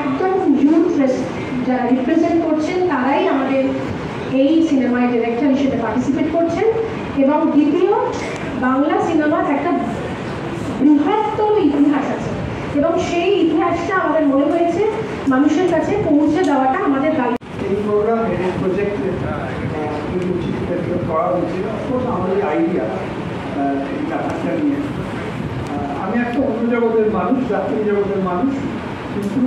একদম ইউথ যারা রিপ্রেজেন্ট করছেন তারাই আমাদের এই সিনেমায় ডিরেক্টর হিসেবে পার্টিসিপেট করছেন। এবং দ্বিতীয়, বাংলা সিনেমার একটা বৃহত্তর ইতিহাস আছে এবং সেই ইতিহাসটা আমাদের মনে হয়েছে মানুষের কাছে পৌঁছে দেওয়াটা আমাদের দায়িত্ব। এই প্রোগ্রামে এই প্রজেক্টে করা হয়েছিল আমাদের আইডিয়া এই ব্যাপারটা নিয়ে। আমি একটা অন্য জগতের মানুষ, জাতীয় জগতের মানুষ, কিন্তু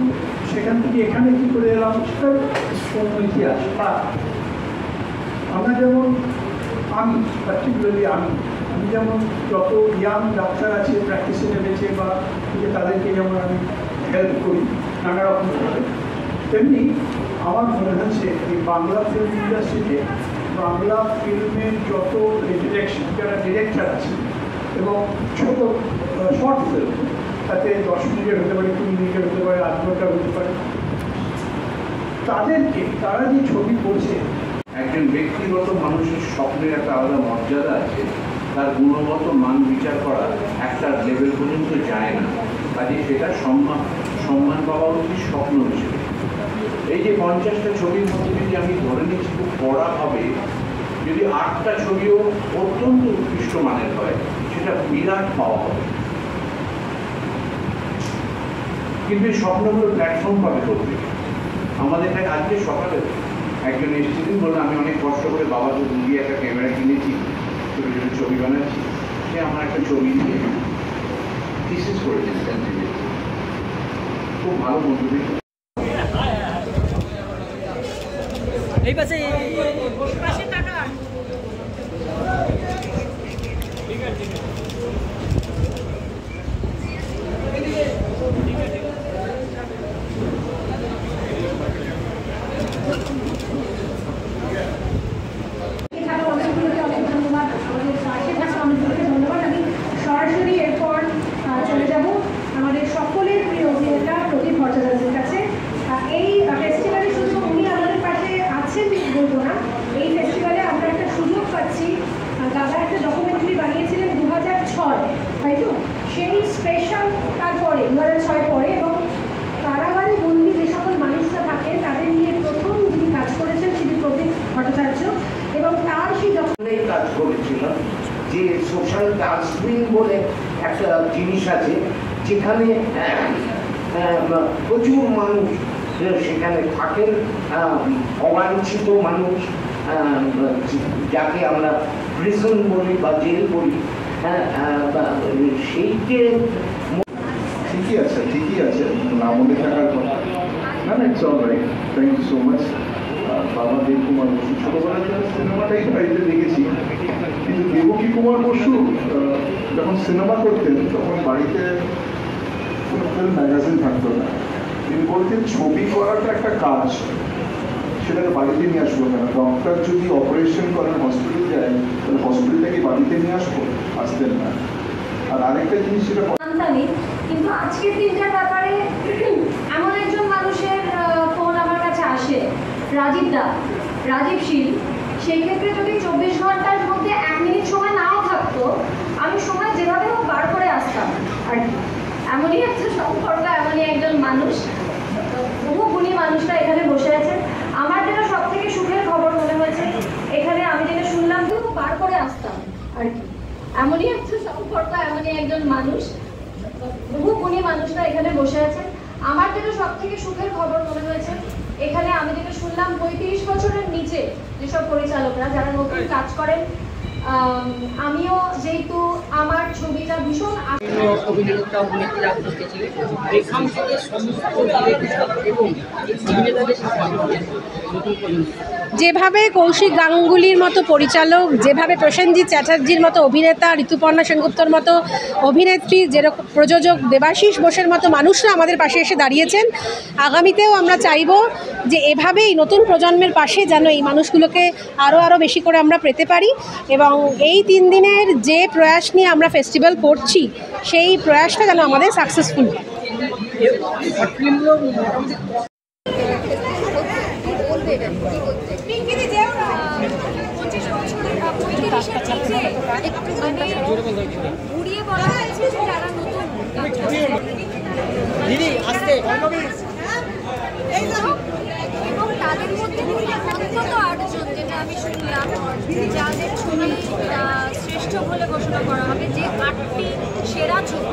সেখান থেকে এখানে কী করে এলাম সেটার অন্য ইতিহাস। বা আমরা যেমন আমি পার্টিকুলারলি আমি যেমন যত ইয়াং ডাক্তার আছে প্র্যাকটিসে নেমেছে বা তাদেরকে যেমন আমি হেল্প করি নানা রকমভাবে, তেমনি আমার মনে হচ্ছে এই বাংলা ফিল্ম ইন্ডাস্ট্রিতে বাংলা ফিল্মের যত যারা ডিরেক্টর আছে এবং ছোট শর্ট ফিল্ম, তাতে 10 মিনিটের হতে পারে, 20 মিনিটের হতে পারে, 8 ঘন্টার হতে পারে, তারা যে ছবি করছে, একজন ব্যক্তিগত মানুষের স্বপ্নের একটা আলাদা মর্যাদা আছে, তার গুণগত মান বিচার করা একটা লেভেল পর্যন্ত যায় না, কাজে সেটা সম্মান পাওয়া উচিত স্বপ্ন হিসেবে। এই যে 50টা ছবির মধ্যে যদি আমি ধরে নিচ্ছি খুব পড়া হবে, যদি 8টা ছবিও অত্যন্ত উৎকৃষ্ট মানের হয়, সেটা বিরাট পাওয়া হবে। কিন্তু এই স্বপ্নগুলো প্ল্যাটফর্ম পাবে করবে। আমাদের এখানে আজকে সকালে একজন এসেছিলেন, বললেন আমি অনেক কষ্ট করে বাবাকে দিয়ে একটা ক্যামেরা কিনেছি, ছোটো ছোটো ছবি বানাচ্ছি, সে আমার একটা ছবি দিয়ে থিসিস করেছেন, খুব ভালো বন্ধু। এই পাশে টাকা সরাসরি এরপর চলে যাব আমাদের সকলের প্রিয় অভিনেতা প্রদীপ ভট্টাচার্যের কাছে। এই ফেস্টিভ্যালে শুধু উনি আমাদের পাশে আছেন বলবো না, এই ফেস্টিভ্যালে আমরা একটা সুযোগ পাচ্ছি। দাদা একটা ডকুমেন্টারি বানিয়েছিলেন 2006, তাই তো? সেই স্পেশাল তারপরে 2006 পরে, এবং কারাগারে বন্দি যে সকল মানুষরা থাকে তাদের নিয়ে প্রথম যিনি কাজ করেছেন তিনি প্রদীপ ভট্টাচার্য, এবং তার সেই কাজ করেছিলাম যে সোশ্যাল ডাস্টবিন বলে একটা জিনিস আছে, যেখানে প্রচুর মানুষ সেখানে থাকেন, অবাঞ্ছিত মানুষ, যাকে আমরা প্রিজন বলি বা জেল বলি। সেইকে ঠিকই আছে না মনে থাকার কথা না, it's all right. Thank you so much. বাবা দেব কুমার বসু ছোটবেলায় সিনেমাটাই বাড়িতে দেখেছি, কিন্তু দেবকী কুমার বসু যখন সিনেমা করতেন তখন বাড়িতে কোনো ফিল্ম ম্যাগাজিন থাকতো না। তিনি বলতেন ছবি করাটা একটা কাজ, সেটাকে বাড়িতে নিয়ে আসবো না। ডক্টর যদি অপারেশন করেন হসপিটাল যায়, তাহলে হসপিটাল থেকে বাড়িতে নিয়ে আসতেন না। আর আরেকটা জিনিস সেটা কিন্তু আজকের দিনটার ব্যাপারে এমন একজন মানুষের ফোন আমার কাছে আসে, রাজীব শীল। সেই ক্ষেত্রে যদি 24 ঘন্টার মধ্যে 1 মিনিট সময় নাও থাকতো, আমি সময় যেভাবে হোক বার করে আসতাম আর কি। এমনই একটা সম্পর্ক, এমনই একজন মানুষ, বহু গুণী মানুষরা এখানে বসে আছেন। আমার যেটা সব থেকে সুখের খবর মনে হয়েছে, এখানে আমি যেটা শুনলাম তো বার করে আসতাম আর কি। এমনই একটা সম্পর্ক, এমনই একজন মানুষ, বহু গুণী মানুষরা এখানে বসে আছেন। আমার যেটা সব থেকে সুখের খবর মনে হয়েছে, এখানে আমি যেটা শুনলাম 35 বছরের নিচে যেসব পরিচালকরা যারা নতুন কাজ করেন, আমিও যেহেতু আমার ছবিটা ভীষণ অভিনেতা অভিনেত্রীরা উপস্থিত ছিলেন, এখান থেকে সমস্ত এবং অভিনেতাদের যেভাবে কৌশিক গাঙ্গুলির মতো পরিচালক, যেভাবে প্রসেনজিৎ চ্যাটার্জির মতো অভিনেতা, ঋতুপর্ণা সেনগুপ্তর মতো অভিনেত্রী, যেরকম প্রযোজক দেবাশিস বোসের মতো মানুষরা আমাদের পাশে এসে দাঁড়িয়েছেন, আগামীতেও আমরা চাইব যে এভাবেই নতুন প্রজন্মের পাশে যেন এই মানুষগুলোকে আরও বেশি করে আমরা পেতে পারি। এবং এই 3 দিনের যে প্রয়াস নিয়ে আমরা ফেস্টিভ্যাল করছি, সেই প্রয়াসটা যেন আমাদের সাকসেসফুল হয়। দিদি আসতে যাদের ছবি শ্রেষ্ঠ বলে ঘোষণা করা হবে, যে 8টি সেরা ছবি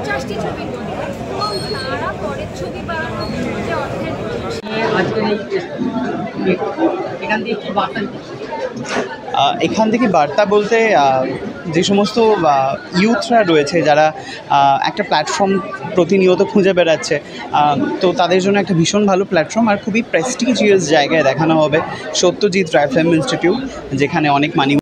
50টি ছবির মধ্যে, এবং তারা পরের ছবি বানানোর জন্য যে অর্থের আজকের এখান থেকে কি বার্তা? এখান থেকে বার্তা বলতে যে সমস্ত ইউথরা রয়েছে যারা একটা প্ল্যাটফর্ম প্রতিনিয়ত খুঁজে বেড়াচ্ছে, তো তাদের জন্য একটা ভীষণ ভালো প্ল্যাটফর্ম আর খুবই প্রেস্টিজিয়াস জায়গায় দেখানো হবে সত্যজিৎ রায় ফিল্ম ইনস্টিটিউট, যেখানে অনেক মানি